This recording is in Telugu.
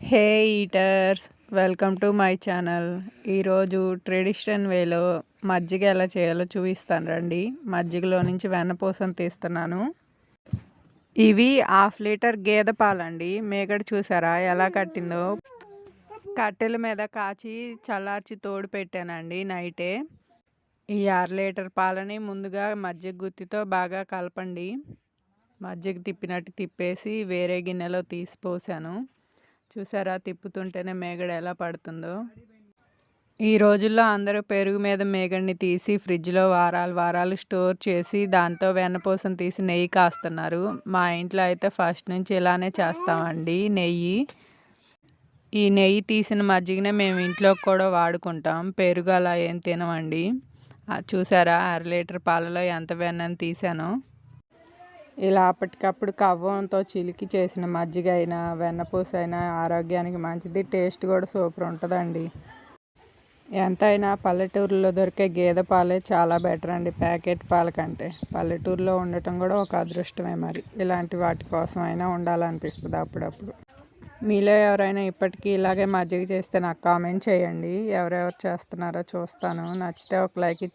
Hey eaters, welcome to my channel. ఈరోజు ట్రెడిషనల్ వేలో మజ్జిగ ఎలా చేయాలో చూపిస్తాను రండి. మజ్జిగలో నుంచి వెన్నపూసను తీస్తున్నాను. ఇవి 1/2 లీటర్ గేదె పాలండి. మేగడ చూసారా ఎలా కట్టిందో. కట్టెల మీద కాచి చల్లార్చి తోడు పెట్టానండి నైటే. ఈ 1/2 లీటర్ పాలని ముందుగా మజ్జిగ గుత్తితో బాగా కలపండి. మజ్జిగ తిప్పినట్టు తిప్పేసి వేరే గిన్నెలో తీసి పోసాను. చూసారా తిప్పుతుంటేనే మేగడ ఎలా పడుతుందో. ఈ రోజుల్లో అందరూ పెరుగు మీద మేగడిని తీసి ఫ్రిడ్జ్లో వారాలు స్టోర్ చేసి దాంతో వెన్నపూసను తీసి నెయ్యి కాస్తున్నారు. మా ఇంట్లో అయితే ఫస్ట్ నుంచి ఇలానే చేస్తామండి. ఈ నెయ్యి తీసిన మజ్జిగనే మేము ఇంట్లో కూడా వాడుకుంటాం. పెరుగు అలా ఏం తినమండి. చూసారా 1/2 లీటర్ పాలలో ఎంత వెన్నని తీసానో. ఇలా అప్పటికప్పుడు కవ్వంతో చిలికి చేసిన మజ్జిగ అయినా వెన్నపూస అయినా ఆరోగ్యానికి మంచిది. టేస్ట్ కూడా సూపర్ ఉంటుందండి. ఎంతైనా పల్లెటూరులో దొరికే గేదె పాలే చాలా బెటర్ అండి ప్యాకెట్ పాల కంటే. పల్లెటూరులో ఉండటం కూడా ఒక అదృష్టమే. మరి ఇలాంటి వాటి కోసం అయినా ఉండాలనిపిస్తుంది అప్పుడప్పుడు. మీలో ఎవరైనా ఇప్పటికీ ఇలాగే మజ్జిగ చేస్తే నాకు కామెంట్ చేయండి. ఎవరెవరు చేస్తున్నారో చూస్తాను. నచ్చితే ఒక లైక్ ఇచ్చి